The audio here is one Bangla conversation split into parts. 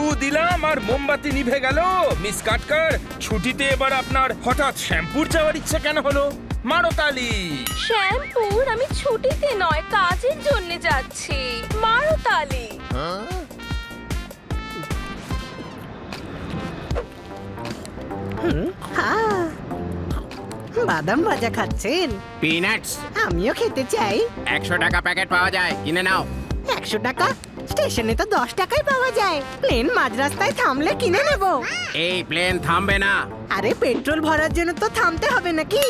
ফু দিলাম আর মোমবাতি নিভে গেল। মিস কাটকার, ছুটিতে এবার আপনার হঠাৎ শ্যাম্পুর যাওয়ার ইচ্ছা কেন হলো? মারো তালি। শ্যাম্পুর আমি ছুটিতে নয়, কাজের জন্য যাচ্ছি। মারো তালি। বাদাম ভাজা খাচ্ছেন? পিনাটস আমিও খেতে চাই। 100 টাকা প্যাকেট পাওয়া যায়, কিনে নাও। 100 টাকা? স্টেশনে তো 10 টাকায় পাওয়া যায়। প্লেন মাঝ রাস্তায় থামলে কিনে নেব। এই প্লেন থামবে না। আরে পেট্রোল ভরার জন্য তো থামতে হবে নাকি?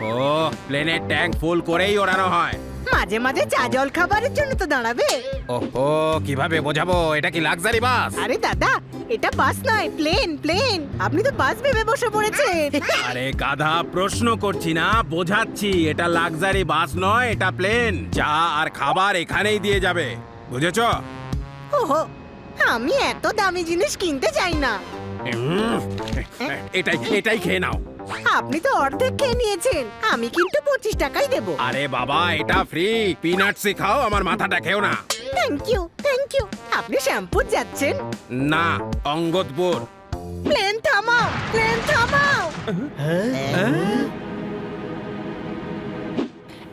ওহো, প্লেনের ট্যাঙ্ক ফুল করেই ওড়ানো হয়। মাঝে মাঝে চা জল খাবারের জন্য তো দাঁড়াবে। ওহো, কিভাবে বোঝাবো? এটা কি লাক্সারি বাস? আরে দাদা, এটা বাস নয়, প্লেন প্লেন। আপনি তো বাস ভেবে বসে পড়েছেন। আরে গাধা, প্রশ্ন করছি না, বোঝাচ্ছি। এটা লাক্সারি বাস নয়, এটা প্লেন। চা আর খাবার এখানেই দিয়ে যাবে, বুঝেছো? ওহো, আমি এত দামি জিনিস কিনতে চাই না। এটাই খেয়ে নাও। আপনি তো অর্ধেক খেয়ে নিয়েছেন, আমি কিন্তু 25 টাকাই দেব। আরে বাবা, এটা ফ্রি। পিনাটস খাও, আমার মাথাটা খেও না। Thank you thank you. আপনি শ্যাম্পুর যাচ্ছেন? না, অঙ্গদপুর। প্লেন থামাও, প্লেন থামাও।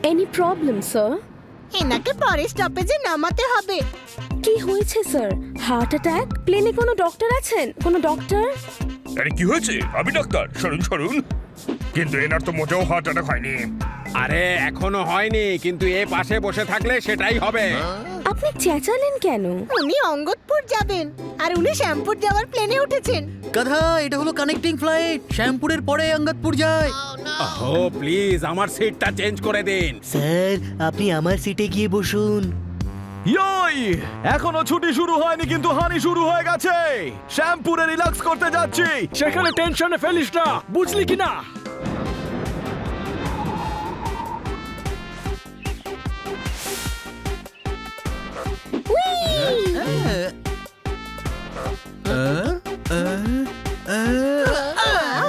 Any problem sir? এনাকে পরে স্টপেজে নামাতে হবে। কি হয়েছে স্যার? Heart attack? প্লেনে কোনো ডক্টর আছেন? কোনো ডক্টর? আরে কি হয়েছে? আমি ডাক্তার, সরুন সরুন। কিন্তু এনার তো মোটেও হার্ট অ্যাটাক হয়নি। আরে এখনো হয়নি, কিন্তু এ পাশে বসে থাকলে সেটাই হবে। আপনি চেঁচালেন কেন? উনি অঙ্গদপুর যাবেন আর উনি শ্যাম্পুর যাওয়ার প্লেনে উঠেছেন। গাধা, এটা হলো কানেক্টিং ফ্লাইট। শ্যামপুরের পরে অঙ্গদপুর যায়। ওহো, প্লিজ আমার সিটটা চেঞ্জ করে দিন। স্যার, আপনি আমার সিটে গিয়ে বসুন। ইয়ই! এখনো ছুটি শুরু হয়নি কিন্তু হানি শুরু হয়ে গেছে। শ্যাম্পুরে রিল্যাক্স করতে যাচ্ছি, সেখানে টেনশনে ফেলিস না, বুঝলি কি না?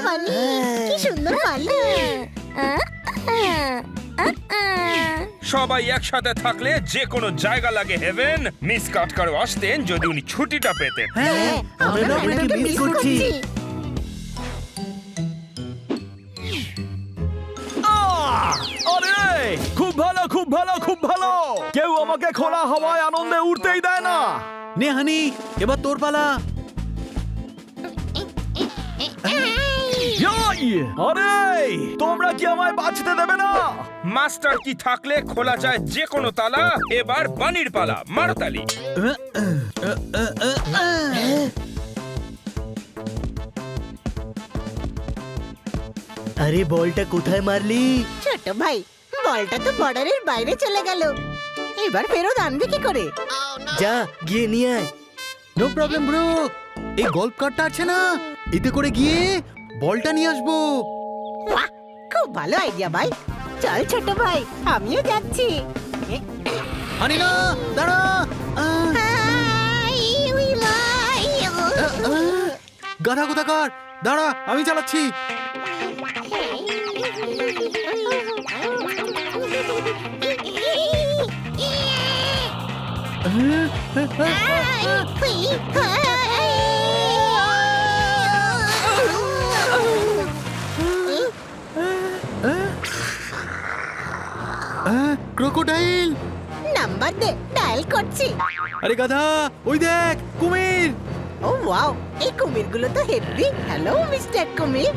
বালি, কি সুন্দর বালি। সবাই একসাথে থাকলে যে কোনো জায়গা লাগে হেভেন। মিস কাটকারও আসতেন যদি উনি ছুটিটা পেতেন। হ্যাঁ, আমরা আপনাকে মিস করছি। আরে খুব ভালো খুব ভালো খুব ভালো। কেউ আমাকে খোলা হাওয়ায় আনন্দে উঠতেই দেয় না। নে হানি, এবার তোর পালা। ইয়ই! আরে তোমরা কি আমায় বাঁচতে দেবে না? মাস্টার কি থাকলে খোলা যায় যে কোনো তালা। এবার বানির পালা, মারো তালি। আরে বলটা কোথায় মারলি? ছোট ভাই, বলটা তো বর্ডারের বাইরে চলে গেল। এবার ফেরত আনবি কি করে? যা গিয়ে নিয়ে আয়। No problem bro. এই গল্ফ কার্টটা আছে না, এতে করে গিয়ে বলটা নিয়ে আসবো। বাহ, খুব ভালো আইডিয়া ভাই। চল ছোট ভাই, আমিও যাচ্ছি। হানি না, দাঁড়া। গাধা কোথাকার, দাঁড়া, আমি চালাচ্ছি। ক্রোকোডাইল। নাম্বার দে, ডায়াল করছি। আরে গাধা, ওই দেখ কুমির। ও ওয়াও, এই কুমিরগুলো তো হেভি। হ্যালো মিস্টার কুমির।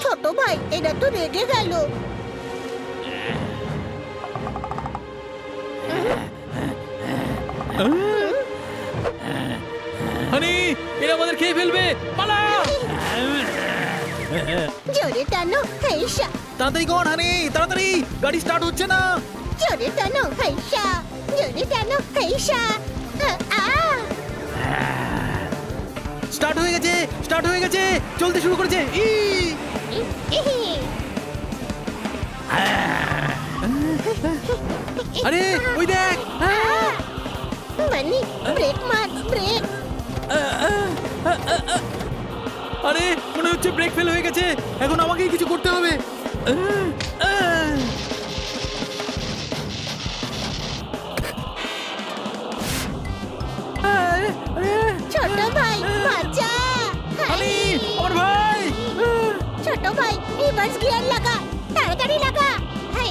ছোট ভাই, এটা তো রেগে গেল। হানি, এরা আমাদের খেয়ে ফেলবে, পালা। জোরে টানো, হেইশা। তাড়াতাড়ি কর হানি, তাড়াতাড়ি, গাড়ি স্টার্ট হচ্ছে না। জোরে টানো, হেইশা। জোরে টানো, হেইশা। স্টার্ট হয়ে গেছে, স্টার্ট হয়ে গেছে, চলতে শুরু করেছে। আরে ওই দেখ। বানি, ব্রেক মার, ব্রেক। আরে মনে হচ্ছে ব্রেক ফেল হয়ে গেছে, এখন আমাকেই কিছু করতে হবে। ছোট ভাই, রিভার্স গিয়ার লাগা, তাড়াতাড়ি লাগা। হাই।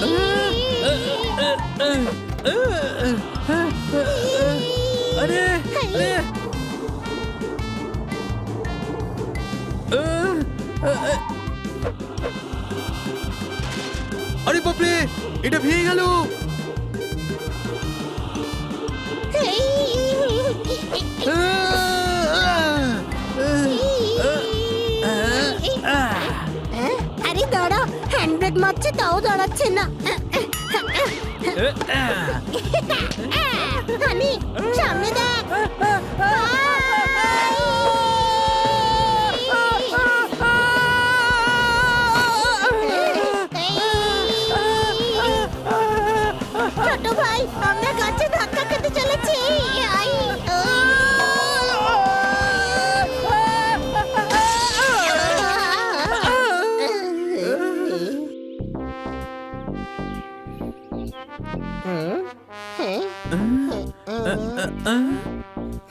আরে আরে আরে বাপরে, এটা ভেঙে গেল। আরে দাঁড়াও, হ্যান্ড ব্রেক মারছে তাও দাঁড়াচ্ছে না। হানি, সামনে দেখ। ছোট ভাই, আমরা গাছে ধাক্কা খেতে চলেছি। আই,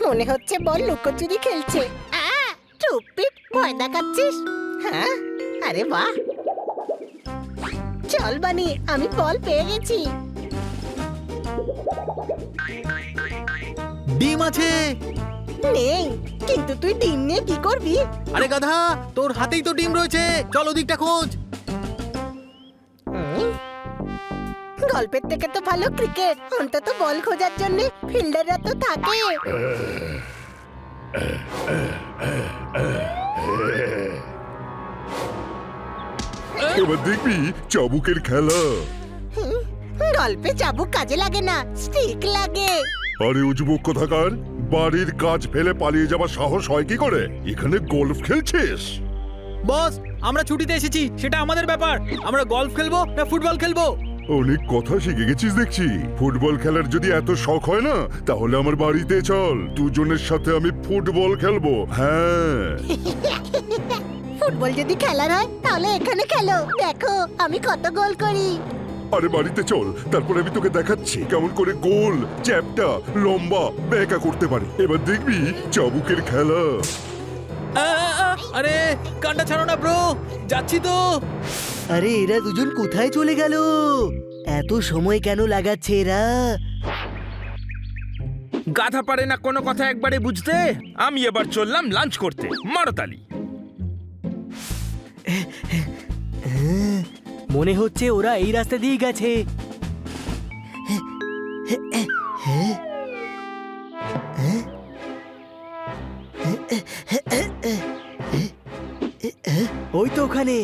মনে হচ্ছে বল লুকোচুরি খেলছে। চুপপিট, ভয় দেখাচ্ছিস? হ্যাঁ, আরে বাহ। চল বানি, আমি বল পেয়ে গেছি। ডিম আছে। নেই, কিন্তু তুই ডিম নিয়ে কি করবি? আরে গাধা, তোর হাতেই তো ডিম রয়েছে, চল ওদিকটা খোঁজ। গল্পের থেকে তো ভালো ক্রিকেট। অন্তত বল খোঁজার জন্য ফিল্ডাররা তো থাকে। এবার দেখবি চাবুকের খেলা। গল্পে চাবুক কাজে লাগে না, স্টিক লাগে। আরে ও যুবক কোথাকার, বাড়ির কাজ ফেলে পালিয়ে যাবার সাহস হয় কি করে? এখানে গলফ খেলছিস? বস, আমরা ছুটিতে এসেছি, সেটা আমাদের ব্যাপার। আমরা গলফ খেলবো না ফুটবল খেলবো? অনেক কথা শিখে গেছিস দেখছি। ফুটবল খেলার যদি এত শখ হয় না, তাহলে আমার বাড়িতে চল, দুজনের সাথে আমি ফুটবল খেলবো। হ্যাঁ, ফুটবল যদি খেলার হয় তাহলে এখানে খেলো, দেখো আমি কত গোল করি। আরে বাড়িতে চল, তারপর আমি তোকে দেখাচ্ছি কেমন করে গোল, চ্যাপটা, লম্বা, বেঁকা করতে পারি। এবার দেখবি চাবুকের খেলা। আরে কান্ডা ছাড়ো না ব্রো, যাচ্ছি তো। আরে এরা দুজন কোথায় চলে গেল? এত সময় কেন লাগাচ্ছে এরা? গাধা পারে না কোনো কথা একবারে বুঝতে। আমি এবার চললাম লাঞ্চ করতে, মারতালি। মনে হচ্ছে ওরা এই রাস্তা দিয়ে গেছে। ওই তো ওখানে।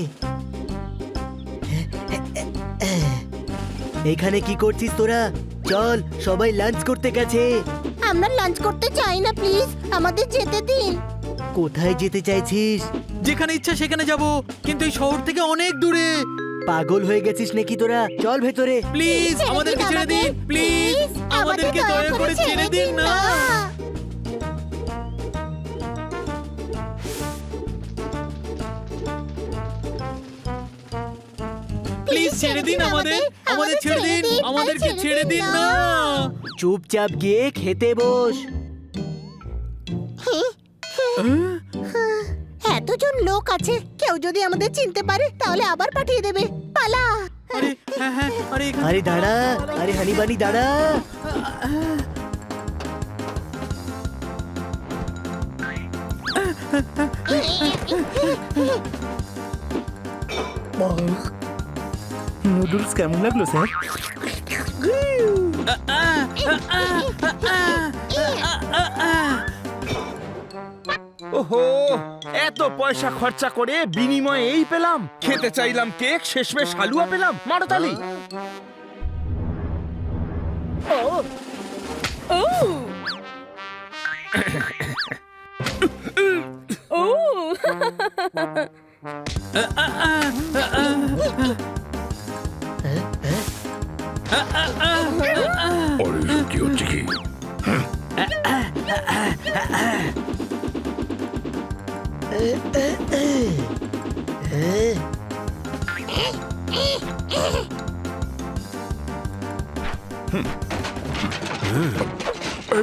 এখানে কি করছিস তোরা? চল, সবাই লাঞ্চ করতে গেছে। আমরা লাঞ্চ করতে চাই না, প্লিজ আমাদের যেতে দিন। কোথায় যেতে চাইছিস? যেখানে ইচ্ছা সেখানে যাব, কিন্তু এই শহর থেকে অনেক দূরে। পাগল হয়ে গেছিস নাকি তোরা? চল ভেতরে। প্লিজ আমাদেরকে ছেড়ে দিন, প্লিজ আমাদেরকে দয়া করে ছেড়ে দিন না। প্লিজ ছেড়ে দিন আমাদের, আমাদের ছেড়ে দিন, আমাদেরকে ছেড়ে দিন না। চুপচাপ গিয়ে খেতে বস। এতজন লোক আছে, কেউ যদি আমাদের চিনতে পারে তাহলে আবার পাঠিয়ে দেবে। পালা। আরে হ্যাঁ হ্যাঁ, আরে এখানে আরে দাঁড়া, আরে হানিবানি দাঁড়া। নুডলস কেমন লাগলো স্যার? ওহো, এত পয়সা খরচা করে বিনিময়ে এই পেলাম। খেতে চাইলাম কেক, শেষমেশ হালুয়া পেলাম, মারতালি। আরে কি হচ্ছে কি?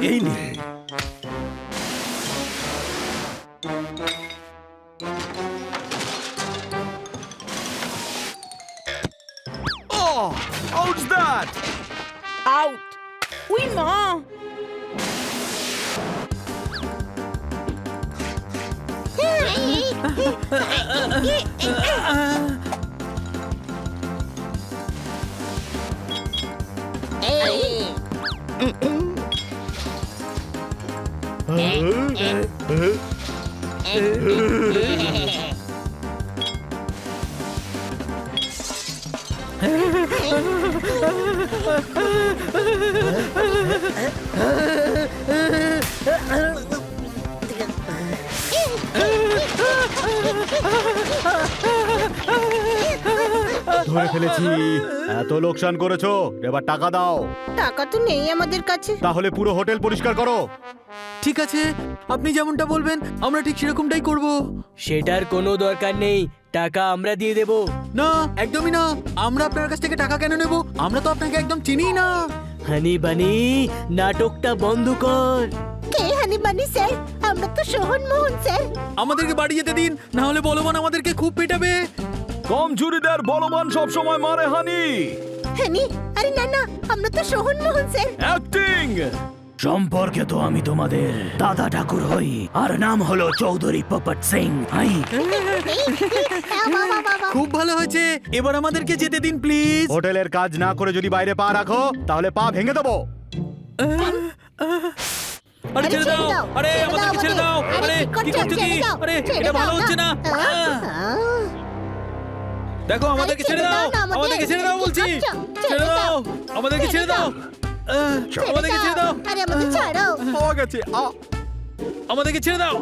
এই নে। How's that? আউট উই মা ধরে ফেলেছি। এত লোকসান করেছো, এবার টাকা দাও। টাকা তো নেই আমাদের কাছে। তাহলে পুরো হোটেল পরিষ্কার করো। ঠিক আছে, আপনি যেমনটা বলবেন আমরা ঠিক সেরকমটাই করব। সেটার কোনো দরকার নেই, টাকা আমরা দিয়ে দেব। না, একদমই না। আমরা আপনার কাছ থেকে টাকা কেন নেব? আমরা তো আপনাকে একদম চিনিই না। হানি বানি, নাটকটা বন্ধ কর। কে হানি বানি স্যার? আমরা তো সোহন মোহন স্যার। আমাদেরকে বাড়ি যেতে দিন, না হলে বলবান আমাদেরকে খুব পেটাবে। কম চুরিদার বলবান সব সময় মারে হানি। হানি, আরে না না, আমরা তো সোহন মোহন স্যার। অ্যাক্টিং। সম্পর্কে তো আমি তোমাদের দাদা ঠাকুর হই, আর নাম হলো চৌধুরী পপট সিং। খুব ভালো হয়েছে, এবার আমাদেরকে যেতে দিন প্লিজ। হোটেলের কাজ না করে যদি বাইরে পা রাখো তাহলে পা ভেঙে দেবো। আরে ছেড়ে দাও, আরে আমাদেরকে ছেড়ে দাও। আরে কি করছো কি? আরে এটা ভালো হচ্ছে না। দেখো আমাদেরকে ছেড়ে দাও, আমাদেরকে ছেড়ে দাও বলছি। ছেড়ে দাও, আমাদেরকে ছেড়ে দাও, আমাদেরকে ছেড়ে দাও। আরে আমাদের ছাড়ো। পাওয়া গেছে। আমাদেরকে ছেড়ে দাও।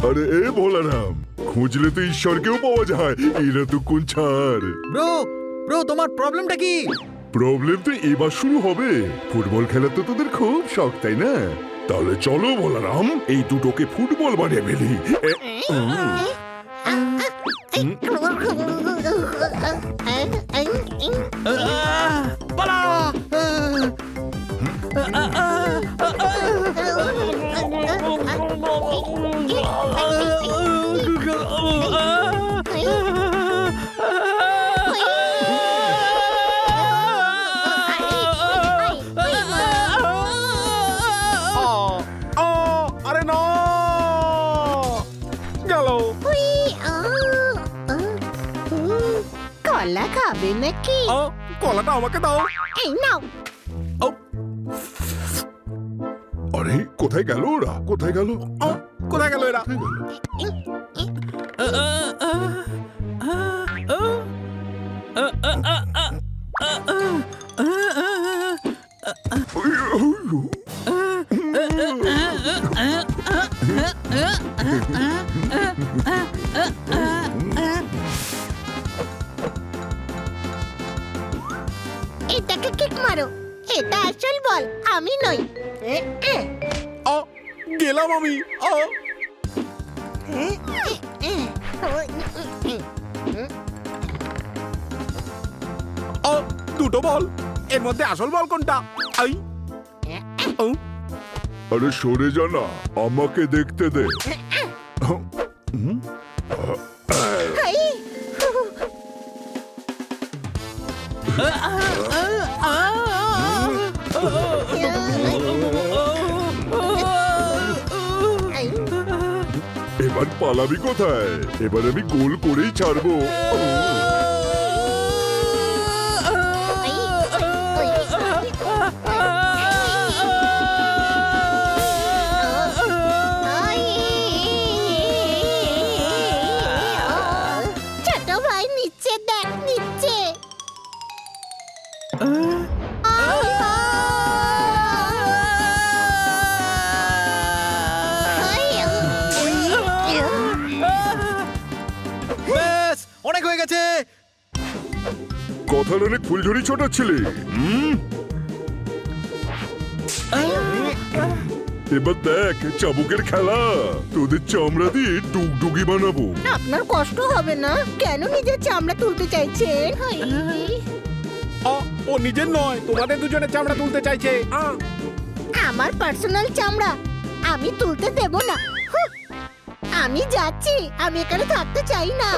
আরে এ ভোলারাম, খুঁজলে তো ঈশ্বরকেও পাওয়া যায়। এরা তো কোন ছাড়। ব্রো ব্রো, তোমার প্রবলেমটা কি? প্রবলেম তো এবার শুরু হবে। ফুটবল খেলা তো তোদের খুব শখ, তাই না? তাহলে চলো ভোলারাম, এই দুটোকে ফুটবল বানিয়ে ফেলি। আরে না, গেল। কলা খাবে নাকি? কলাটা আমাকে দাও। এই নাও। আরে কোথায় গেল ওরা? কোথায় গেল? কোথায় গেল এরা? এটাকে কিক মারো। এটা আসল বল, আমি নই। গেলাম আমি। দুটো বল, এর মধ্যে আসল বল কোনটা? আরে সরে যা না, আমাকে দেখতে দে। এবার পালাবি কোথায়? এবার আমি গোল করেই ছাড়বো। ছোট ভাই নিচে দেখ, নিচে। ব্যাস, অনেক হয়ে গেছে। কথার অনেক ফুলঝুরি ছোটাচ্ছিলি। এবার দেখ চাবুকের খেলা। তোদের চামড়া দিয়ে ডুগডুগি বানাবো। আপনার কষ্ট হবে না? কেন নিজের চামড়া তুলতে চাইছেন? ও নিজের নয়, তোমাদের দুজনের চামড়া তুলতে চাইছে। আমার পার্সোনাল চামড়া আমি তুলতে দেব না। হুঁ, আমি যাচ্ছি, আমি এখানে থাকতে চাই না।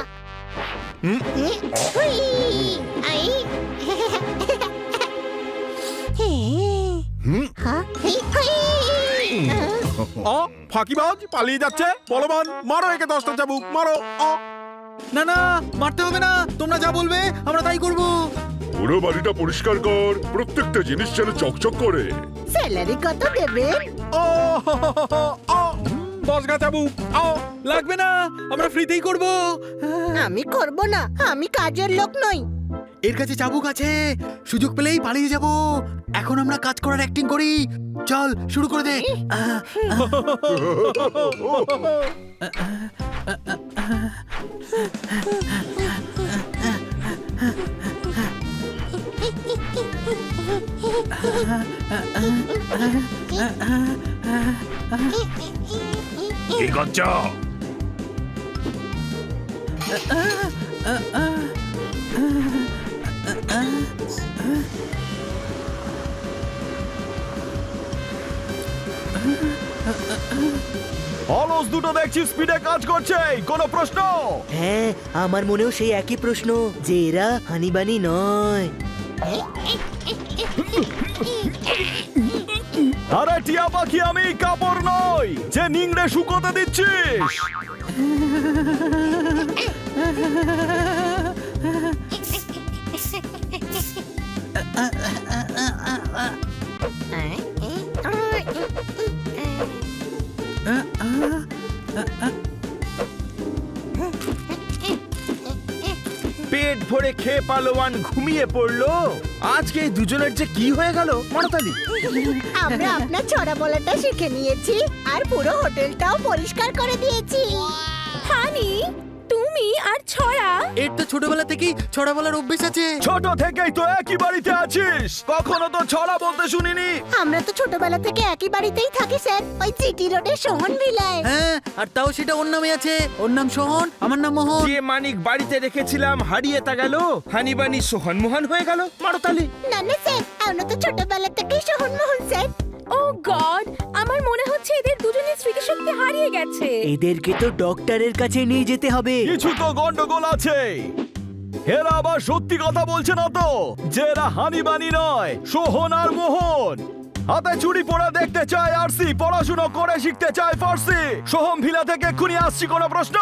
হুই, আই ফাঁকিবাজ পালিয়ে যাচ্ছে, বলবান, মারো একে 10টা চাবুক, মারো। না না, মারতে হবে না, তোমরা যা বলবে আমরা তাই করব। পুরো বাড়িটা পরিষ্কার কর, প্রত্যেকটা জিনিস যেন চকচক করে। স্যালারি কত দেবেন? 10 গা চাবুক। লাগবে না, আমরা ফ্রিতেই করব। আমি করব না, আমি কাজের লোক নই। এর কাছে চাবুক আছে, সুযোগ পেলেই পালিয়ে যাব। এখন আমরা কাজ করার অ্যাক্টিং করি। চল শুরু করে দে। কি করছো? অলস দুটো দেখছি স্পিডে কাজ করছে, কোনো প্রশ্ন? হ্যাঁ, আমার মনেও সেই একই প্রশ্ন, যে এরা হানিবানি নয়। আরে টিয়া পাখি, আমি কাপড় নই যে নিংড়ে শুকোতে দিচ্ছিস। পেট ভরে খেয়ে পালোয়ান ঘুমিয়ে পড়লো। আজকে এই দুজনের যে কি হয়ে গেল মারতালি। আমরা আপনার ছড়া বলাটা শিখে নিয়েছি আর পুরো হোটেলটাও পরিষ্কার করে দিয়েছি। হানি, তুমি আর ছড়া এর তো ছোটবেলা থেকেই ছড়া বলার অভ্যেস আছে। ছোট থেকেই তো একই বাড়িতে আছিস, কখনো তো ছড়া বলতে শুনিনি। আমরা তো ছোটবেলা থেকে একই বাড়িতেই থাকি স্যার, ওই জিটি রোডের সোহন ভিলায়। হ্যাঁ, আর তাও সেটা ওর নামে আছে। ওর নাম সোহন, আমার নাম মোহন। যে মানিক বাড়িতে রেখেছিলাম হারিয়ে তা গেল, হানিবানি সোহন মোহন হয়ে গেল মারতালি। না না স্যার, আমরা তো ছোটবেলা থেকেই সোহন মোহন স্যার। ও গড, আমার মনে হচ্ছে এদের দুজনের স্মৃতিশক্তি হারিয়ে গেছে। এদেরকে তো ডক্টরের কাছে নিয়ে যেতে হবে। কিছু তো গন্ডগোল আছে। এরা আবার সত্যি কথা বলছে না তো যে এরা হানিবানি নয়, সোহন আর মোহন। হাতে চুড়ি পরে দেখতে চায় আরসি, পড়াশুনো করে শিখতে চায় ফার্সি। সোহম ভিলা থেকে এক্ষুনি আসছি, কোনো প্রশ্ন?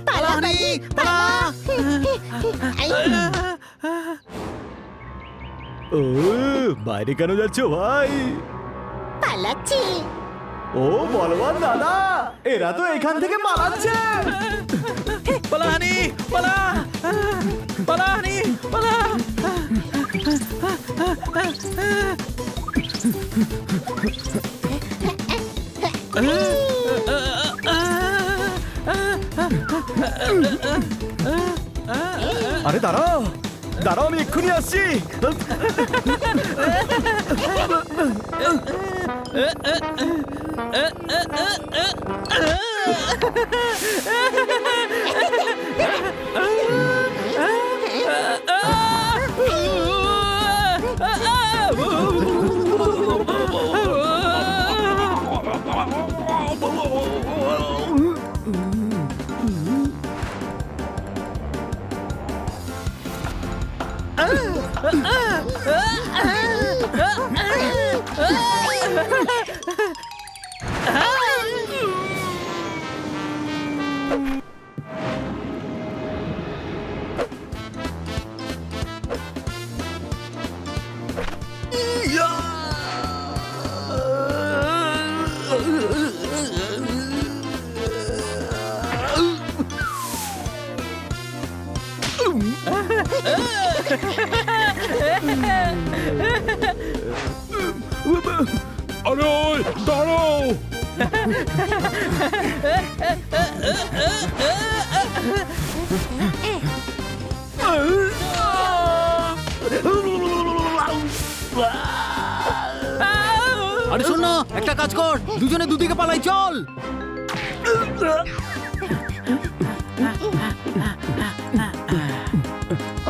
পালা হানি, পালা। ও, বাইরে কেন যাচ্ছ ভাই? পালাচ্ছি। ও বলবান দাদা, এরা তো এখান থেকে পালাচ্ছে। পালা হানি, পালা, পালা হানি, পালা। আরে দাঁড়াও দাঁড়াও, আমি এক্ষুনি আসছি। আরে দাঁড়াও! আরে শোন না, একটা কাজ কর, দুজনে দুদিকে পালাই, চল।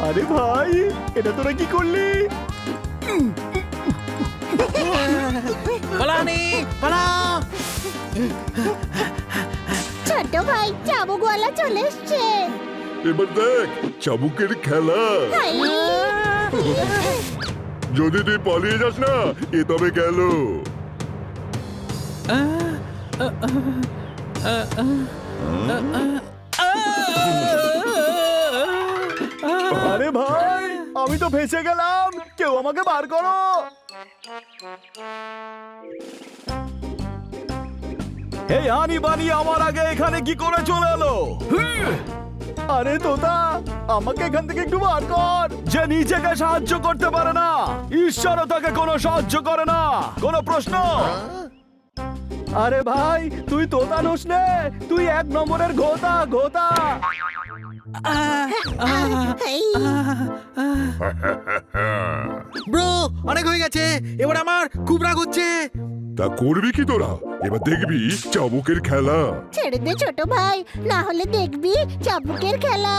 আরে ভাই, এটা তোরা কি করলি? পালা হানি, পালা। ছোট ভাই, চাবুকওয়ালা চলে এসছে। এবার দেখ চাবুকের খেলা। হাই। যদি তুই পালিয়ে যাস না এ তবে গেল। আরে ভাই, আমি তো ফেঁসে গেলাম, কেউ আমাকে বার করো। এই হানি বানি আমার আগে এখানে কি করে চলে এলো? আরে তোতা, আমাকে এখান থেকে একটু বার কর। যে নিজেকে সাহায্য করতে পারে না, ঈশ্বরও তাকে কোনো সাহায্য করে না। কোনো প্রশ্ন? আরে ভাই, তুই তোতা নোস নে, তুই 1 নম্বরের ঘোতা ঘোতা। এই, ব্রো, অনেক হয়ে গেছে, এবার আমার খুব রাগ হচ্ছে। তা করবি কি তোরা? এবার দেখবি চাবুকের খেলা। ছেড়ে দে ছোট ভাই, না হলে দেখবি চাবুকের খেলা।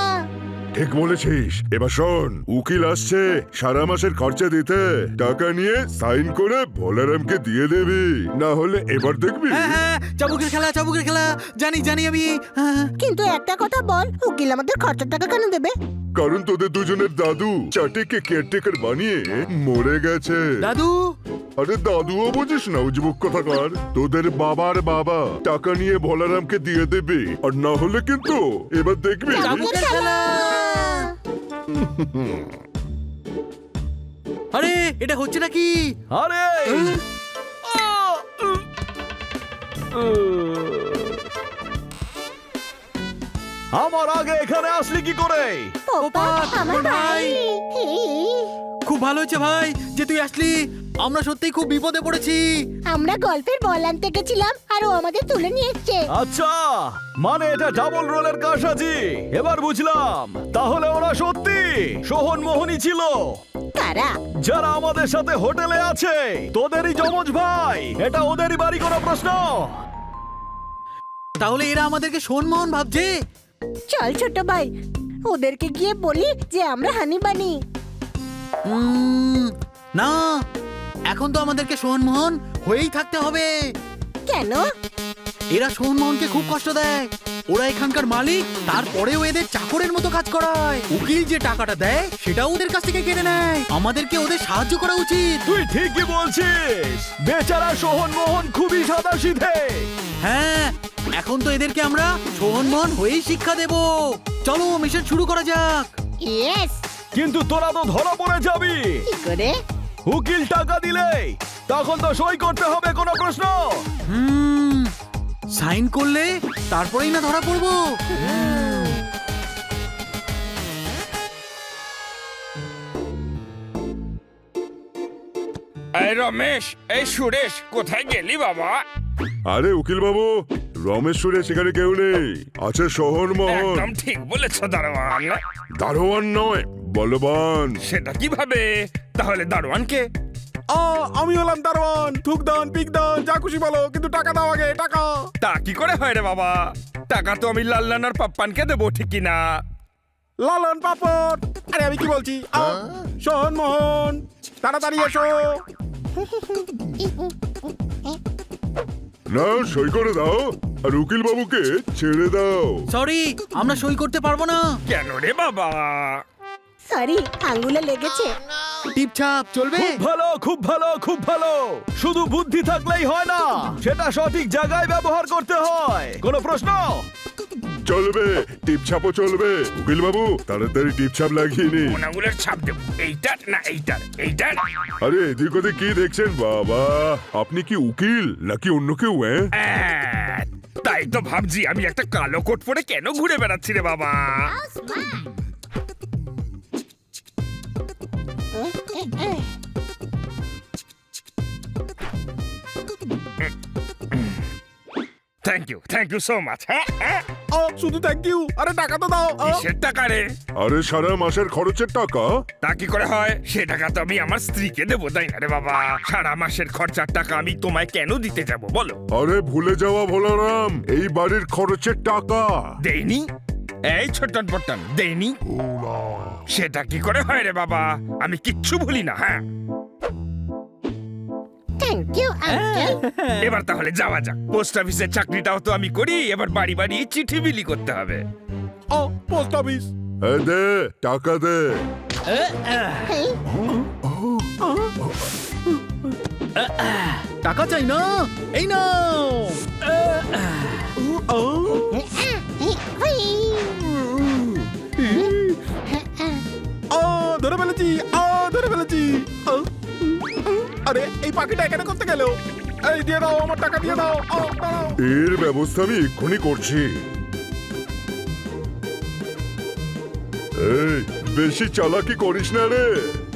ঠিক বলেছিস। এবার শোন, উকিল আসছে সারা মাসের খরচা দিতে। টাকা নিয়ে সাইন করে বলরামকে দিয়ে দেবি, না হলে এবার দেখবি। হ্যাঁ হ্যাঁ, চাবুকের খেলা, চাবুকের খেলা, জানি জানি আমি। হ্যাঁ। কিন্তু একটা কথা বল, উকিল আমাদের খরচার টাকা কেন দেবে? কারণ তোদের দুজনের দাদু চাটিকে কেয়ারটেকার বানিয়ে মরে গেছে। দাদু, আরে দাদুও বুঝিস না, উজবুক কথাকার। তোদের বাবার বাবা টাকা নিয়ে বলরামকে দিয়ে দেবে, আর না হলে কিন্তু এবার দেখবি। চাবুকের খেলা। আরে এটা হচ্ছে নাকি? আরে আমার আগে এখানে আসলি কি করে? পোপা, আমার ভাই। খুব ভালো হয়েছে ভাই যে তুই আসলি, আমরা সত্যিই খুব বিপদে পড়েছি। আমরা গল্পের বল আনতে গেছিলাম আর ও আমাদের তুলে নিয়ে এসছে। আচ্ছা, মানে এটা ডাবল রোলের কারসাজি। এবার বুঝলাম, তাহলে ওরা সত্যি সোহন মোহনই ছিল, কারা? যারা আমাদের সাথে হোটেলে আছে। তোদেরই যমজ ভাই, এটা ওদেরই বাড়ি। কোনো প্রশ্ন? তাহলে এরা আমাদেরকে সোনমোহন ভাবছে। চল ছোট ভাই, ওদেরকে গিয়ে বলি যে আমরা হানি বানি। না, এখন তো আমাদেরকে সোনমোহন হয়েই থাকতে হবে। কেন? এরা সোনমোহনকে খুব কষ্ট দেয়। ওরা এখানকার মালিক, তারপরেও এদের চাকরের মতো কাজ করায়। উকিল যে টাকাটা দেয় সেটাও ওদের কাছ থেকে কেড়ে নেয়। আমাদেরকে ওদের সাহায্য করা উচিত। তুই ঠিকই বলছিস, বেচারা সোহন মোহন খুবই সাদাসিধে। হ্যাঁ, এখন তো এদেরকে আমরা সোহনমোহন হয়েই শিক্ষা দেব। চলো মিশন শুরু করা যাক। ইয়েস। কিন্তু তোরা তো ধরা পড়ে যাবি। কি করে? উকিল টাকা দিলে তখন তো সই করতে হবে। কোনো প্রশ্ন? সাইন করলে তারপরেই না ধরা পড়বো। এই রমেশ, এই সুরেশ, কোথায় গেলি বাবা? আরে উকিল বাবু, রমেশ্বরে সেখানে কেউ নেই, আছে সোহন মোহন। একদম ঠিক বলেছ দারোয়ান। দারোয়ান নয়, বলবান। সেটা কিভাবে? তাহলে দারোয়ানকে? আমি হলাম দারোয়ান। থুক দান, পিক দান, যা খুশি বলো, কিন্তু টাকা দাও আগে, টাকা। তা কি করে হয় রে বাবা? টাকা তো আমি লাল্লান আর পাপ্পানকে দেবো, ঠিকই না? লালন পাপড়। আরে আমি কি বলছি? সোহন মোহন, তাড়াতাড়ি এসো। না, সই করে দাও আর উকিল বাবুকে ছেড়ে দাও। সরি, আমরা সই করতে পারবো না। কেন রে বাবা? সরি, আঙ্গুলে লেগেছে। টিপছাপ চলবে? খুব ভালো, খুব ভালো, খুব ভালো। শুধু বুদ্ধি থাকলেই হয় না, সেটা সঠিক জায়গায় ব্যবহার করতে হয়। কোনো প্রশ্ন? চলবে, টিপছাপও চলবে। উকিল বাবু, তাড়াতাড়ি টিপছাপ লাগিয়ে নি। কোন আঙুলের ছাপ দেবো? এইটার না এইটার? এইটার? আরে এদিক ওদিক কি দেখছেন বাবা? আপনি কি উকিল নাকি অন্য কেউ? তাই তো ভাবছি, আমি একটা কালো কোট পরে কেন ঘুরে বেড়াচ্ছি রে বাবা? Thank you so much. শুধু থ্যাংক ইউ। আরে টাকা তো দাও। কিসের টাকা রে? আরে সারা মাসের খরচের টাকা। তা কি করে হয়? সে টাকা তো আমি আমার স্ত্রীকে দেবো, তাই না রে বাবা? সারা মাসের খরচার টাকা আমি তোমায় কেন দিতে যাব বলো? আরে ভুলে যাওয়া বলরাম, এই বাড়ির খরচের টাকা দেইনি? এই ছোট্টন পট্টন, দেইনি? সেটা কি করে হয় রে বাবা? আমি কিচ্ছু ভুলি না। হ্যাঁ, থ্যাংক ইউ আঙ্কেল। এবার তাহলে যাওয়া যাক। পোস্ট অফিসের চাকরিটাও তো আমি করি, এবার বাড়ি বাড়ি চিঠি বিলি করতে হবে। Post office. দে টাকা দে। এই, টাকা চাই না, এই নাও। ধরে ফেলেছি, ধরে ফেলেছি। আরে এই পাখিটা এখানে করতে গেল। এই দিয়ে দাও, আমার টাকা দিয়ে দাও। দাঁড়াও। এর ব্যবস্থা আমি এক্ষুনি করছি। এই, বেশি চালাকি করিস না রে,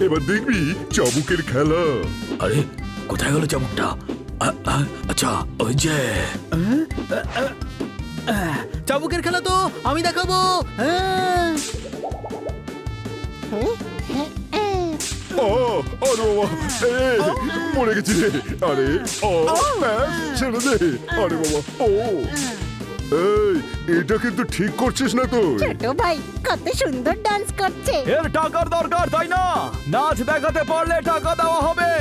এবার দেখবি চাবুকের খেলা। আরে কোথায় গেল চাবুকটা? আচ্ছা ওই যে চাবুকের খেলা তো আমি দেখাবো। হ্যাঁ। আরে বাবা, মরে গেছি রে। আরে ব্যাস, ছেড়ে দে। আরে বাবা, এই, এটা কিন্তু ঠিক করছিস না তুই। ছোট ভাই কত সুন্দর ডান্স করছে। এর টাকার দরকার, তাই না? নাচ দেখাতে পারলে টাকা দেওয়া হবে।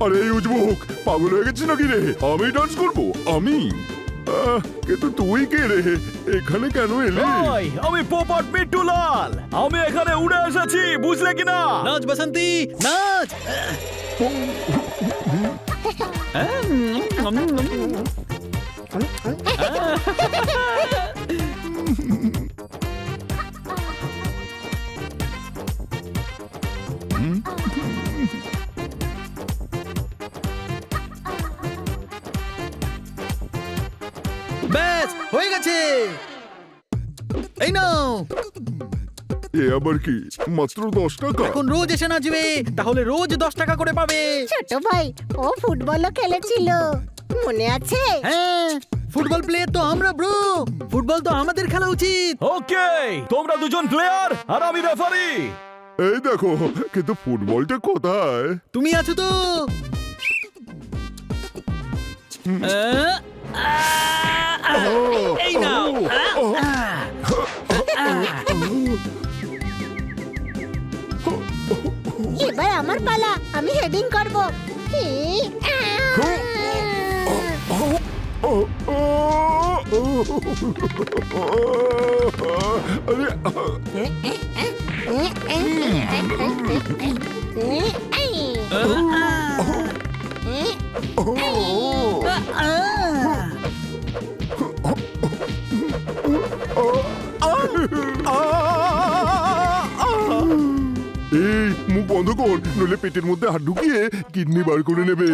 আরে এই উজবুক, পাগল হয়ে গেছিস নাকি রে? আমি ডান্স করবো? আমি? কিন্তু তুই কে রে? এখানে কেন এলি? ওই, আমি পোপট মিট্টু লাল। আমি এখানে উড়ে এসেছি, বুঝলে কিনা? নাচ বাসন্তী, নাচ। ব্যাস হয়ে গেছে, এই নাও। এ আবার কি? মাত্র 10 টাকা? এখন রোজ এসে নাচবে, তাহলে রোজ 10 টাকা করে পাবে। ছোট ভাই ও ফুটবলও খেলেছিল, মনে আছে? হ্যাঁ, ফুটবল প্লেয়ার তো আমরা ব্রো, ফুটবল তো আমাদের খেলা উচিত। ওকে, তোমরা দুজন প্লেয়ার আর আমি রেফারি। এই দেখো, কিন্তু ফুটবলটা কোথায়? তুমি আছো তো? এই নাও। এবার আমার পালা, আমি হেডিং করব। এই, মুখ বন্ধ কর, নইলে পেটের মধ্যে হাত ঢুকিয়ে কিডনি বার করে নেবে।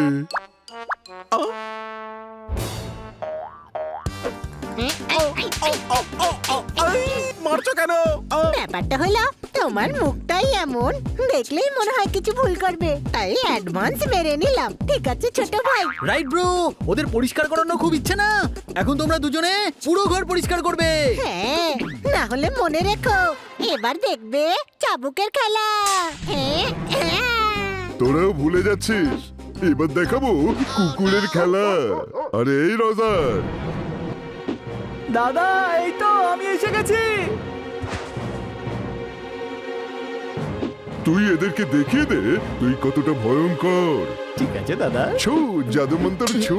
মারছো কেন? ব্যাপারটা হলো তোমার মুখটাই এমন, দেখলেই মনে হয় কিছু ভুল করবে, তাই অ্যাডভান্স মেরে নিলাম। ঠিক আছে ছোট ভাই। রাইট ব্রো, ওদের পরিষ্কার করানোর খুব ইচ্ছে না? এখন তোমরা দুজনে পুরো ঘর পরিষ্কার করবে। হ্যাঁ, না হলে মনে রেখো, এবার দেখবে চাবুকের খেলা। তোরাও ভুলে যাচ্ছিস, এবার দেখাবো কুকুরের খেলা। আরে এই রজার, দাদা, এই তো আমি এসে গেছি। তুই এদেরকে দেখিয়ে দে তুই কতটা ভয়ঙ্কর। ঠিক আছে দাদা। ছু, জাদু মন্তর ছু।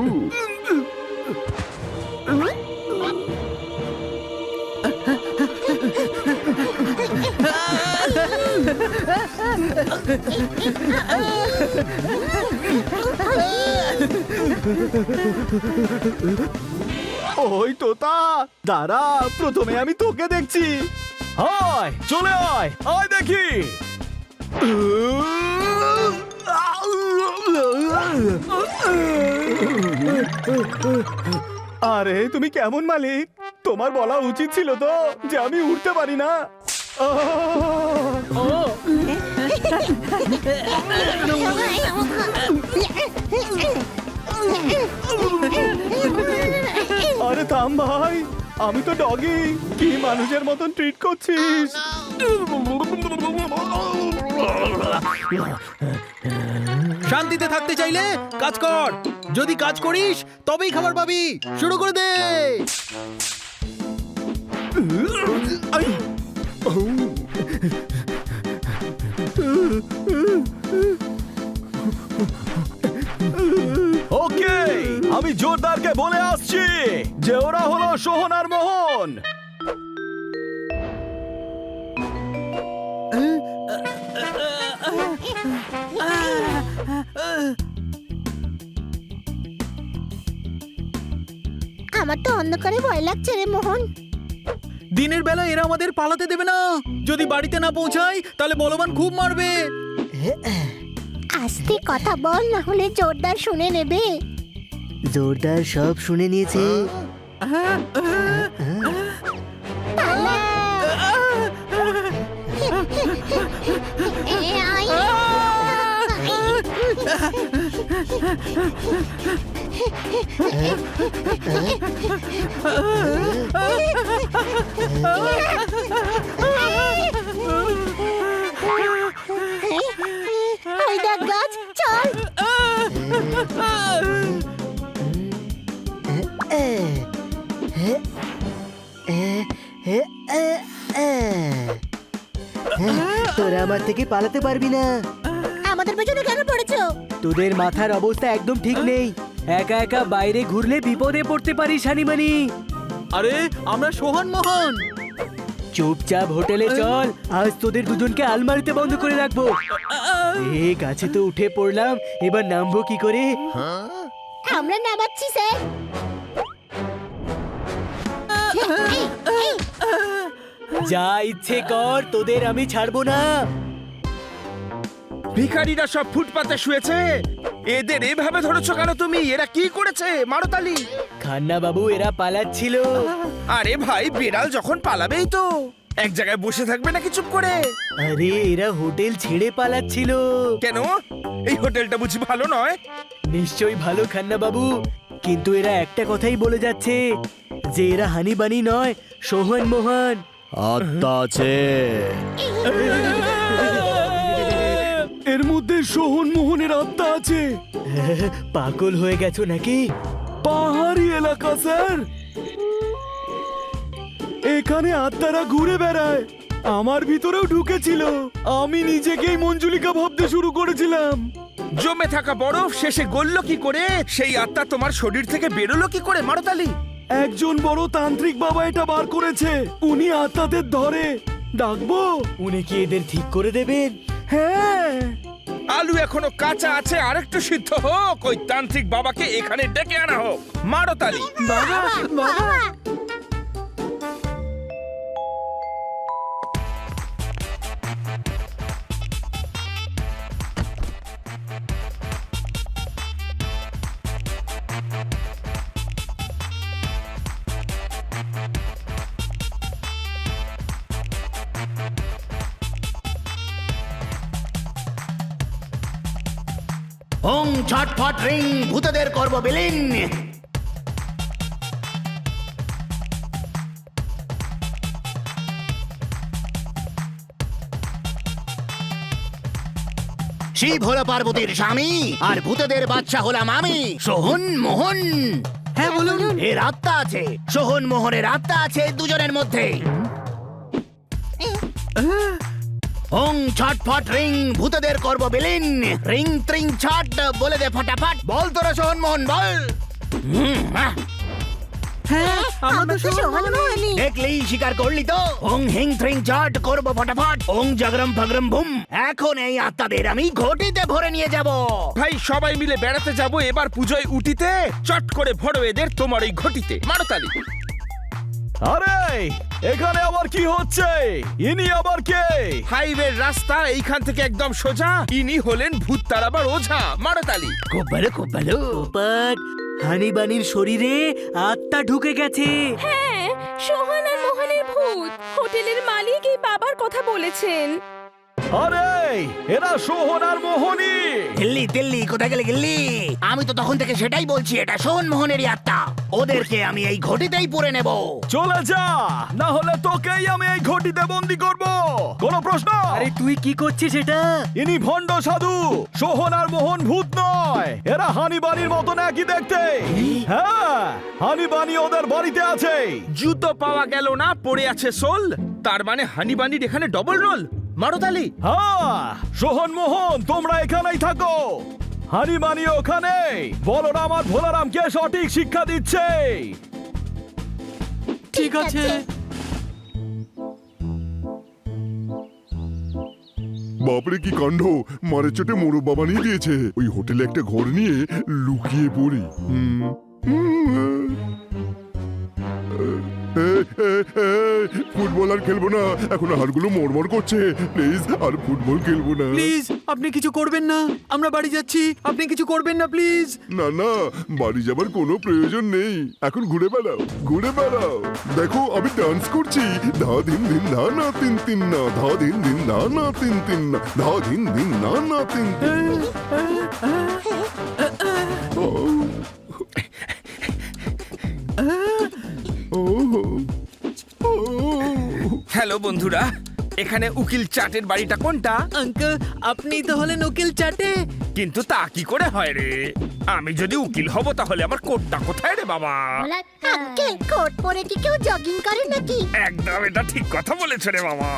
ওই তোতা, দাঁড়া, প্রথমে আমি তোকে দেখছি। আয়, চলে আয়, আয় দেখি। আরে তুমি কেমন মালিক? তোমার বলা উচিত ছিল তো যে আমি উঠতে পারি না। আরে থাম ভাই, আমি তো ডগি, কি মানুষের মতন ট্রিট করছিস? শান্তিতে থাকতে চাইলে কাজ কর, যদি কাজ করিস তবেই খাবার পাবি। শুরু করে দে। ওকে, আমি জোরদারকে বলে আসছি যে ওরা হলো সোহন আর মোহন। আমার তো অন্ধকারে ভয় লাগছে রে মোহন। দিনের বেলা এরা আমাদের পালাতে দেবে না। যদি বাড়িতে না পৌঁছাই তাহলে বলবান খুব মারবে। আস্তে কথা বল, না হলে জোরদার শুনে নেবে। জোরদার সব শুনে নিয়েছে। পালা। ওই দেখ গাছ, চল। তোরা আমার থেকে পালাতে পারবি না। আমাদের পেছনে কেন পড়েছো? তোদের মাথার অবস্থা একদম ঠিক নেই। একা একা বাইরে ঘুরলে বিপদে পড়তে পারিস হানিমানি। আরে আমরা সোহন মোহন। চুপচাপ হোটেলে চল, আজ তোদের দুজনকে আলমারিতে বন্ধ করে রাখবো। এ গাছে তো উঠে পড়লাম, এবার নামবো কি করে? আমরা নামাচ্ছি স্যার। যা ইচ্ছে কর, তোদের আমি ছাড়বো না। ভিখারিরা সব ফুটপাতে শুয়েছে, এদের এভাবে ধরেছো কেন তুমি? এরা কি করেছে মারতালি? খান্না বাবু, এরা পালাচ্ছিল। আরে ভাই, বিড়াল যখন পালাবেই তো, এক জায়গায় বসে থাকবে নাকি চুপ করে? আরে এরা হোটেল ছেড়ে পালাচ্ছিল। কেন? এই হোটেলটা বুঝি ভালো নয়? নিশ্চয়ই ভালো খান্না বাবু, কিন্তু এরা একটা কথাই বলে যাচ্ছে যে এরা হানি বানি নয়, সোহন মোহন। আত্মা আছে, এর মধ্যে সোহন মোহনের আত্মা আছে। পাগল হয়ে গেছো নাকি? পাহাড়ি এলাকা স্যার, এখানে আত্মারা ঘুরে বেড়ায়। আমার ভিতরেও ঢুকেছিল, আমি নিজেকেই মঞ্জুলিকা ভাবতে শুরু করেছিলাম। জমে থাকা বরফ শেষে গলল কি করে? সেই আত্মা তোমার শরীর থেকে বেরোলো কি করে মারতালি? একজন বড় তান্ত্রিক বাবা এটা বার করেছে, উনি আত্মাদের ধরে। ডাকবো? উনি কি এদের ঠিক করে দেবেন? হ্যাঁ। আলু এখনো কাঁচা আছে, আরেকটু সিদ্ধ হোক, ওই তান্ত্রিক বাবাকে এখানে ডেকে আনা হোক। মারতালি। বাবা, ওং ছটফট রিং ভূতদের করব বিলীন। শিব হলো পার্বতীর স্বামী, আর ভূতদের বাচ্চা হলাম আমি, সোহন মোহন। হ্যাঁ বলুন। এর আত্মা আছে, সোহন মোহনের আত্মা আছে দুজনের মধ্যে। ওং ছটফট রিং ভূতদের করব বিলীন। রিং ত্রিং ছট বলে দে ফটাফট। বল তোরা সোহন মোহন বল। হ্যাঁ আমরা তো সোহন মোহনই। দেখলেই স্বীকার করলি তো? ওং হিং থ্রিং চট করব ফটাফট। ওং জাগরম ফাগরম বুম। এখন এই আত্মাদের আমি ঘটিতে ভরে নিয়ে যাব। ভাই, সবাই মিলে বেড়াতে যাব এবার পুজোয় উটিতে। চট করে ভরো এদের তোমার এই ঘটিতে। মারতালি। আরে এখানে আবার কি হচ্ছে? ইনি আবার কে? হাইওয়ের রাস্তা এইখান থেকে একদম সোজা। ইনি হলেন ভূত তাড়াবার ওঝা। মারতালি। খুব ভালো খুব ভালো। বাট হানি বানির শরীরে আত্মা ঢুকে গেছে। হ্যাঁ, সোহন আর মোহনের ভূত। হোটেলের মালিক এই বাবার কথা বলেছেন। আরে এরা সোহন আর মোহনী। গিল্লি দিল্লি কোথায় গেলে গিল্লি? আমি তো তখন থেকে সেটাই বলছি, এটা সোহন মোহনেরই আত্মা। ওদেরকে আমি এই ঘটিতেই পুরে নেব। চলে যা, না হলে তোকেই আমি এই ঘটিতে বন্দি করব। কোনো প্রশ্ন? আরে তুই কি করছিস এটা? ইনি ভণ্ড সাধু, সোহন আর মোহন ভূত নয়। এরা হানিবানির মতন একই দেখতে। হ্যাঁ, হানিবানি ওদের বাড়িতে আছে। জুতো পাওয়া গেল না, পড়ে আছে সোল। তার মানে হানিবানির এখানে ডবল রোল। মারতালি। হ্যাঁ, সোহন মোহন তোমরা এখানেই থাকো, হানিবানি ওখানে। বলরাম আর ভোলারামকে সঠিক শিক্ষা দিচ্ছে। ঠিক আছে। বাপরে কি কাণ্ড, মারের চোটে মোরব্বা বানিয়ে দিয়েছে। ওই হোটেলে একটা ঘর নিয়ে লুকিয়ে পড়ি। ফুটবল আর খেলবো না, এখন হাড়গুলো মরমর করছে। প্লিজ আর ফুটবল খেলবো না। প্লিজ আপনি কিছু করবেন না, আমরা বাড়ি যাচ্ছি, আপনি কিছু করবেন না প্লিজ। না না, বাড়ি যাবার কোনো প্রয়োজন নেই। এখন ঘুরে বেড়াও, ঘুরে বেড়াও। দেখো আমি ডান্স করছি। ধা দিন দিন ধা না তিন তিন না, ধা দিন দিন ধা না তিন তিন না, ধা দিন দিন না না তিন তিন না। হ্যালো বন্ধুরা, এখানে উকিল চাটের বাড়িটা কোনটা? আঙ্কেল আপনি তো হলেন উকিল চাটে। কিন্তু তা কি করে হয় রে? আমি যদি উকিল হব তাহলে আমার কোটটা কোথায় রে বাবা? আঙ্কেল কোট পরে কি কেউ জগিং করে নাকি? একদম এটা ঠিক কথা বলেছ রে বাবা।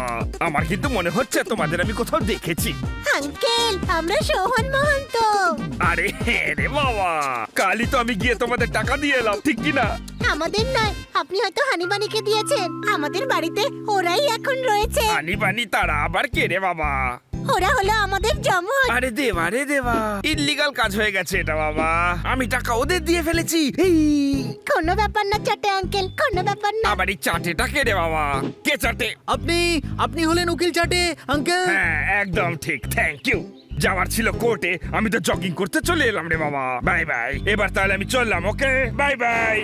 আমার কিন্তু মনে হচ্ছে তোমাদের আমি কোথাও দেখেছি। আঙ্কেল আমরা সোহন মহন্ত। আরে হ্যাঁ রে বাবা, কালই তো আমি গিয়ে তোমাদের টাকা দিয়ে এলাম, ঠিক কি না? আমাদের নয়, আপনি হয়তো হানিবানিকে দিয়েছেন। আমাদের বাড়িতে ওরাই এখন রয়েছে। আনি বানি তারা আবার কে রে বাবা? ওরা হলো আমাদের জমজ। আরে দেবা রে দেবা, ইল্লিগাল কাজ হয়ে গেছে এটা বাবা। আমি টাকা ওদের দিয়ে ফেলেছি। এই কোনো ব্যাপার না চাটে আঙ্কেল, কোনো ব্যাপার না। আবার এই চাটেটা কে রে বাবা? কে চাটে? আপনি হলেন উকিল চাটে আঙ্কেল। হ্যাঁ একদম ঠিক, থ্যাংক ইউ। যাওয়ার ছিল কোর্টে, আমি তো জগিং করতে চলে এলাম রে বাবা। বাই বাই, এবার তাহলে আমি চললাম। Okay bye bye.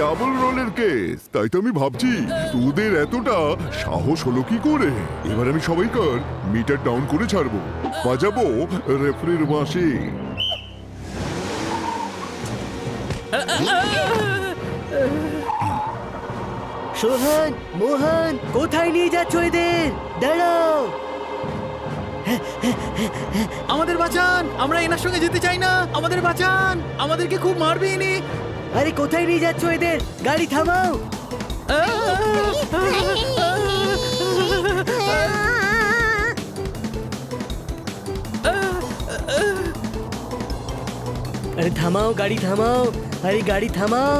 ডাবল রোলের কেস, তাই তো আমি ভাবছি তোদের এতটা সাহস হলো কি করে। এবার আমি সবাইকার মিটার ডাউন করে ছাড়বো, বাজাবো রেফারির বাঁশি। সোহন, মোহন, কোথায় নিয়ে যাচ্ছ এদের? দাঁড়াও। আমাদের বাঁচান, আমরা এনার সঙ্গে যেতে চাই না। আমাদের বাঁচান, আমাদেরকে খুব মারবে ইনি। আরে কোথায় নিয়ে যাচ্ছ এদের? গাড়ি থামাও। আরে থামাও, গাড়ি থামাও। আরে গাড়ি থামাও।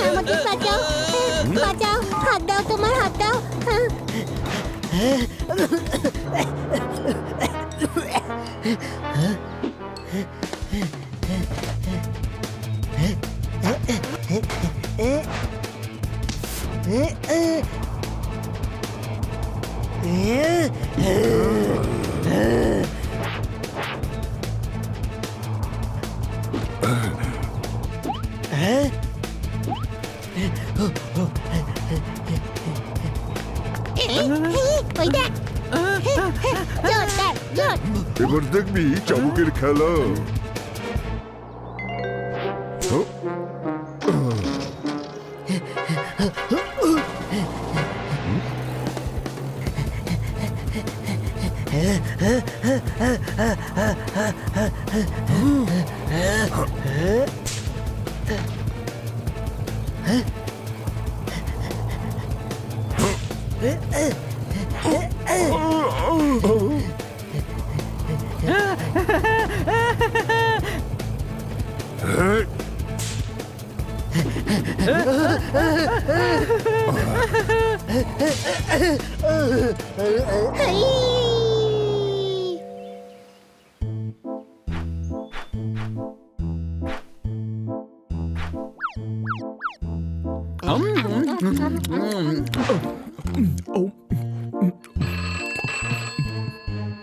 আমাদের বাঁচাও, বাঁচাও, হাত দাও, তোমার হাত দাও। ওই দেখ, জোর দেখ, জোর। এবার দেখবি চাবুকের খেলা।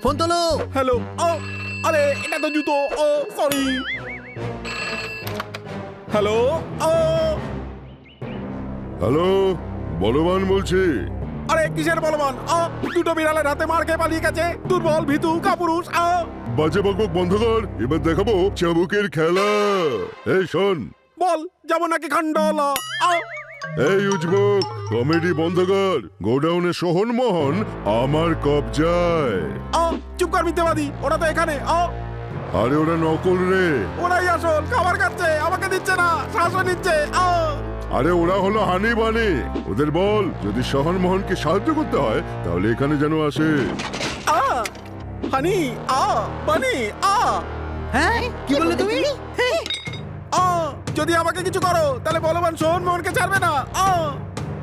ফোন তোলো। হ্যালো। আরে এটা তো জুতো। সরি। হ্যালো। হ্যালো, বলবান বলছি। আরে কিসের বলবান? দুটো বিড়ালের হাতে মার খেয়ে পালিয়ে গেছে। দুর্বল ভীতু কাপুরুষ। বাজে বকবক বন্ধ কর, এবার দেখাবো চাবুকের খেলা। এই শোন, বল যাবো নাকি খান্ডালা? এই উজবুক, কমেডি বন্ধ কর। গোডাউনে সোহন মোহন আমার কবজায়। চুপ কর মিথ্যাবাদী, ওরা তো এখানে। আরে ওরা নকল রে। ওরাই আসল, খাবার খাচ্ছে, আমাকে দিচ্ছে না, শ্বাসও নিচ্ছে। আরে ওরা হলো হানি বানি। ওদের বল যদি সোহন মোহনকে সাহায্য করতে হয় তাহলে এখানে যেন আসে। হানি বানি। হ্যাঁ কি বললে তুমি? আ যদি আমাকে কিছু করো তাহলে বলবান সোহন মোহনকে ছাড়বে না।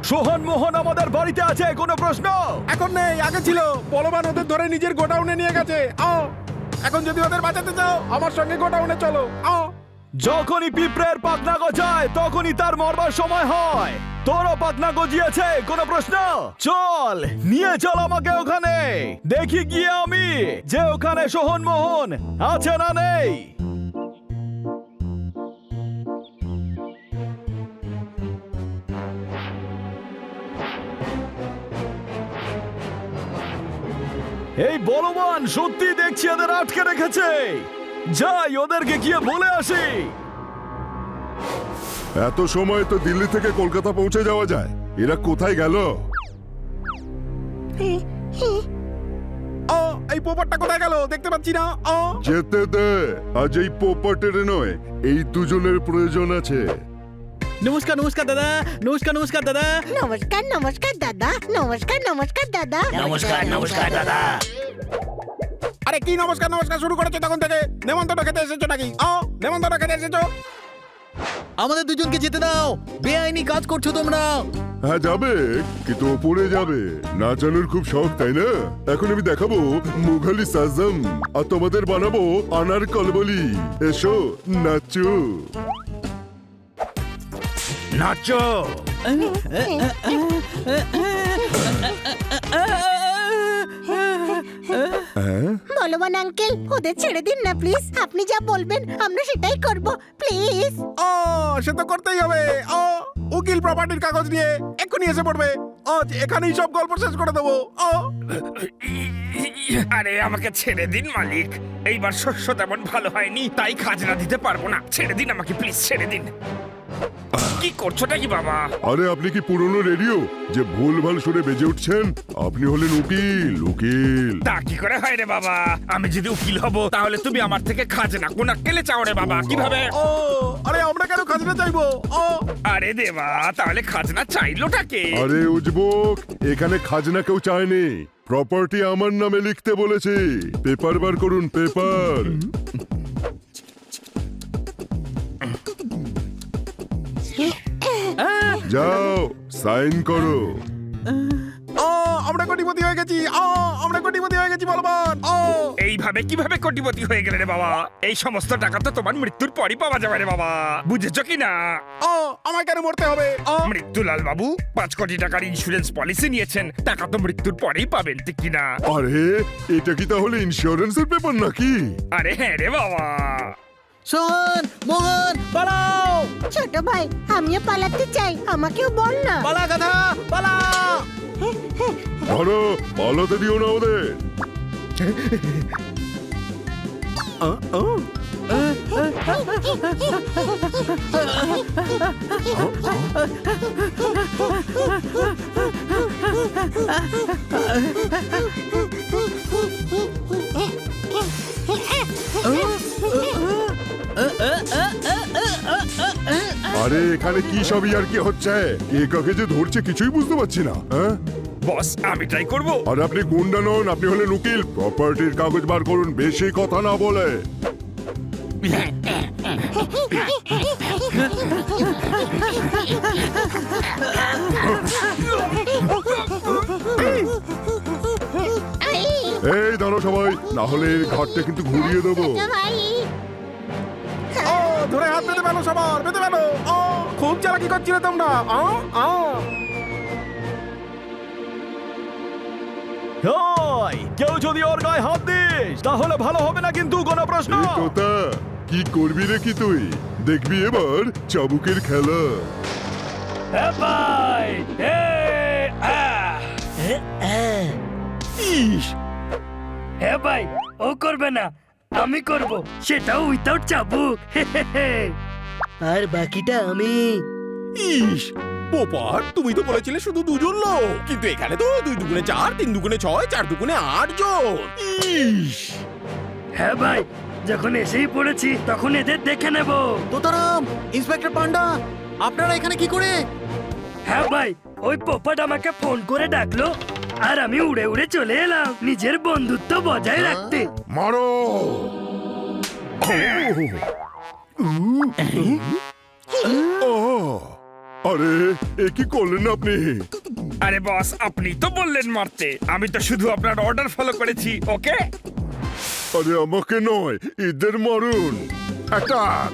সোহন মোহন আমাদের বাড়িতে আছে, কোনো প্রশ্ন? এখন নেই, আগে ছিল। বলবান ওদের ধরে নিজের গোডাউনে নিয়ে গেছে। এখন যদি ওদের বাঁচাতে চাও আমার সঙ্গে গোডাউনে চলো। যখনই পিঁপড়ের পাখনা গজায় তখনই তার মরবার সময় হয়। তোরও পাখনা গজিয়েছে, কোনো প্রশ্ন? চল নিয়ে চল আমাকে ওখানে, দেখি গিয়ে আমি যে ওখানে সোহন মোহন আছে না নেই। এই বলবান সত্যি দেখছি এদের আটকে রেখেছে। যাই ওদেরকে গিয়ে বলে আসি। এত সময় তো দিল্লি থেকে কলকাতা পৌঁছে যাওয়া যায়, এরা কোথায় গেল? এই পোপারটা কোথায় গেল দেখতে পাচ্ছি না। যেতে দে, আজ এই পোপাটের নয়, এই দুজনের প্রয়োজন আছে। নমস্কার নমস্কার দাদা, নমস্কার নমস্কার দাদা। নমস্কার নমস্কার দাদা, নমস্কার নমস্কার দাদা। নমস্কার দাদা। আরে কি নমস্কার নমস্কার শুরু করেছো তখন থেকে? নেমন্তন্ন খেতে এসেছো নাকি? নেমন্তন্ন খেতে এসেছো? আমাদের দুজনকে যেতে দাও, বেআইনি কাজ করছো তোমরা। হ্যাঁ যাবে, কিন্তু ওপরে যাবে। নাচানোর খুব শখ তাই না? এখন আমি দেখাবো মুঘালি সাজম, আর তোমাদের বানাবো আনার কলবলি। এসো নাচো। নাচো। বলবান আঙ্কেল, ওদের ছেড়ে দিন না প্লিজ। আপনি যা বলবেন আমরা সেটাই করব, প্লিজ। সে তো করতেই হবে। উকিল প্রপার্টির কাগজ নিয়ে এক্ষুনি এসে পড়বে। এখানেই সব গল্প শেষ করে দেবো। আরে আমাকে ছেড়ে দিন মালিক, এইবার শস্য তেমন ভালো হয়নি, তাই খাজনা দিতে পারবো না। ছেড়ে দিন আমাকে, প্লিজ ছেড়ে দিন। কি করছোটা কি বাবা? আরে আপনি কি পুরনো রেডিও যে ভুলভাল সুরে বেজে উঠছেন? আপনি হলেন উকিল। উকিল তা কি করে হয় রে বাবা? আমি যদি উকিল হব তাহলে তুমি আমার থেকে খাজনা কোনা কেলে চাও রে বাবা? কিভাবে? আরে আমরা কেন খাজনা চাইবো? আরে দেবা, তাহলে খাজনা চাইলোটাকে? আরে উজবুক, এখানে খাজনা কেউ চায়নি, প্রপার্টি আমার নামে লিখতে বলেছি। পেপার বার করুন, পেপার। যাও সাইন করো। আমরা কোটিপতি হয়ে গেছি। আমরা কোটিপতি হয়ে গেছি বলবান। এইভাবে কিভাবে কোটিপতি হয়ে গেলে রে বাবা? এই সমস্ত টাকা তো তোমার মৃত্যুর পরই পাওয়া যাবে রে বাবা, বুঝেছো কি না? আমায় কেন মরতে হবে? মৃত্যুলাল বাবু 5 কোটি টাকার ইন্স্যুরেন্স পলিসি নিয়েছেন, টাকা তো মৃত্যুর পরেই পাবেন, ঠিক কি না? আরে এটা কি তাহলে ইন্স্যুরেন্সের পেপার নাকি? আরে হ্যাঁ রে বাবা। সোহন মোহন পালাও। ছোট ভাই, আমিও পালাতে চাই, আমাকেও বল না। পালা গাধা পালা। ধরো, পালাতে দিও না ওদের। আরে এখানে কি সব আর কি হচ্ছে? কে কাকে যে ধরছে কিছুই বুঝতে পারছি না। হ্যাঁ বস, আমি ট্রাই করব। আর আপনি গুন্ডা নন, আপনি হলেন উকিল। প্রপার্টির কাগজ বার করুন, বেশি কথা না বলে। এই দাঁড়ো সবাই, না হলে এর ঘাটটা কিন্তু ঘুরিয়ে দেবো। ভাই ধরে হাত বেঁধে ফেলো, সবার বেঁধে ফেলো। খুব চালাকি করছিলে তোমরা। কেউ যদি ওর গায়ে হাত দিস তাহলে ভালো হবে না, কিন্তু কোনো প্রশ্ন? এই তোতা, কি করবি রে কি তুই? দেখবি এবার চাবুকের খেলা। হ্যাঁ ভাই, ও করবে না, আমি করব, সেটাও উইথাউট চাবুক। আর বাকিটা আমি। ইস পোপার, তুমি তো বলেছিলে শুধু 2 জন লোক, কিন্তু এখানে তো 2 দুগুণে 4, 3 দুগুণে 6, 4 দুগুণে 8 জন। ইস হ্যাঁ ভাই, যখন এসেই পড়েছি তখন এদের দেখে নেব। তোতারাম, ইন্সপেক্টর পান্ডা, আপনারা এখানে কি করে? হ্যাঁ ভাই, ওই পোপট আমাকে ফোন করে ডাকলো আর আমি উড়ে উড়ে চলে এলাম নিজের বন্ধুত্ব বজায় রাখতে। মারো। ও আরে এ কি করলেন আপনি? আরে বস, আপনি তো বললেন মারতে, আমি তো শুধু আপনার অর্ডার ফলো করেছি। ওকে, আরে আমাকে নয়, এদের মারুন। অ্যাটাক!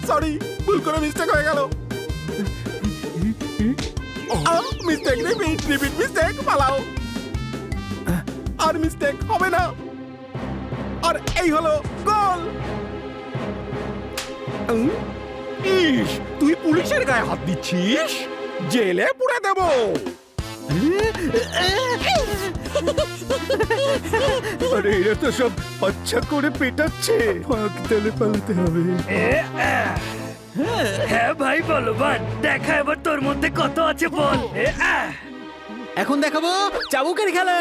সরি, ভুল করে মিস্টেক হয়ে গেল। মিস্টেক, রিপিট মিস্টেক, পালাও। আর মিস্টেক হবে না। আর এই হলো গোল। ইস, তুই পুলিশের গায়ে হাত দিচ্ছিস, জেলে পুরে দেব। আরে এরা তো সব আচ্ছা করে পেটাচ্ছে, ফাঁকতালে পালাতে হবে। হ্যাঁ ভাই বলবান, দেখা এবার তোর মধ্যে কত আছে বল। এখন দেখাবো চাবুকের খেলা।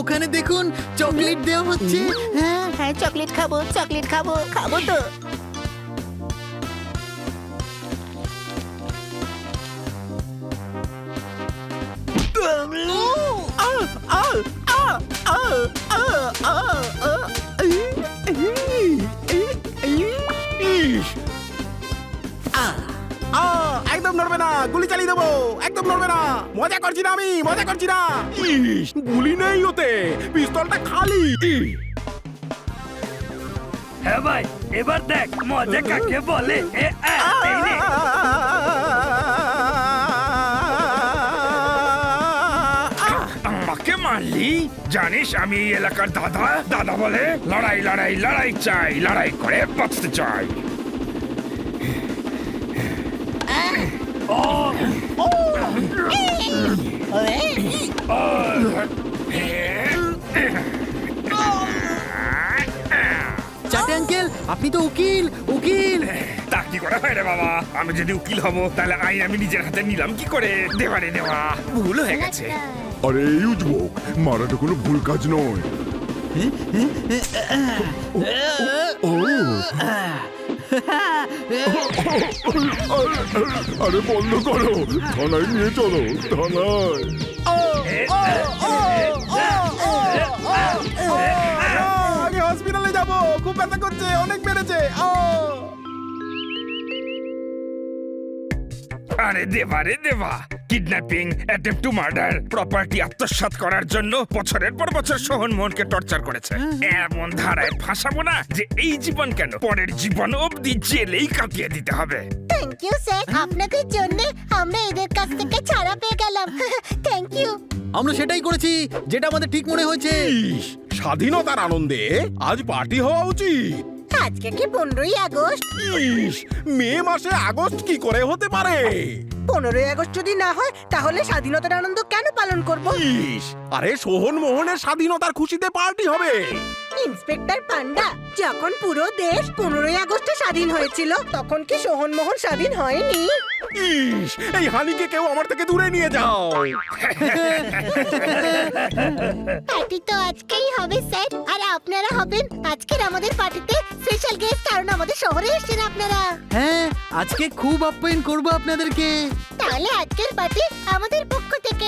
ওখানে দেখুন চকলেট দেওয়া হচ্ছে। হ্যাঁ হ্যাঁ, চকলেট খাবো, চকলেট খাবো, খাবো তো। একদম নড়বে না, গুলি চালিয়ে দেবো। একদম নড়বে না, মজা করছি না আমি, মজা করছি না। ইস, গুলি নেই ওতে, পিস্তলটা খালি। হ্যাঁ ভাই, এবার দেখ মজা কাকে বলে। আমাকে মারলি? জানিস আমি এই এলাকার দাদা। দাদা বলে লড়াই লড়াই লড়াই চাই, লড়াই করে বাঁচতে চাই। চাটে আঙ্কেল, আপনি তো উকিল, উকিল। তা কি করে হয় রে বাবা? আমি যদি উকিল হব তাহলে আইন আমি নিজের হাতে নিলাম কি করে? দেওয়ারে দেওয়া ভুল হয়ে গেছে। আরে এই উজবুক, মারাটা কোনো ভুল কাজ নয়। ও, আরে বন্ধ করো, থানায় নিয়ে চলো, থানায়। আমি হসপিটালে যাব, খুব ব্যথা করছে, অনেক বেড়েছে। আরে দেবা রে দেবা, kidnapping, attempt to murder, property আত্মসাৎ করার জন্য বছরের পর বছর সোহন মোহনকে টর্চার করেছে। এমন ধারায় ফাঁসাবো না যে এই জীবন কেন, পরের জীবন অবধি জেলেই কাটিয়ে দিতে হবে। থ্যাংক ইউ স্যার, আপনাদের জন্য আমরা এদের কাছ থেকে ছাড়া পেয়ে গেলাম। Thank you. আমরা সেটাই করেছি যেটা আমাদের ঠিক মনে হয়েছে। ইস, স্বাধীনতার আনন্দে আজ পার্টি হওয়া উচিত। আজকে কি 15ই আগস্ট? ইস, মে মাসে আগস্ট কি করে হতে পারে? 15ই আগস্ট যদি না হয় তাহলে স্বাধীনতার আনন্দ কেন পালন করব? ইস, আরে সোহন মোহনের স্বাধীনতার খুশিতে পার্টি হবে। ইন্সপেক্টর পান্ডা, যখন পুরো দেশ 15ই আগস্টে স্বাধীন হয়েছিল তখন কি সোহন মোহন স্বাধীন হয়নি? ইস, এই হানিকে কেউ আমার থেকে দূরে নিয়ে যাও। পার্টি তো আজকেই হবে স্যার, আর আপনারা হবেন আজকের আমাদের পার্টিতে স্পেশাল গেস্ট, কারণ আমাদের শহরে এসেছেন আপনারা। হ্যাঁ, আজকে খুব আপ্যায়ন করবো আপনাদেরকে। তাহলে আজকের পার্টি আমাদের পক্ষ থেকে।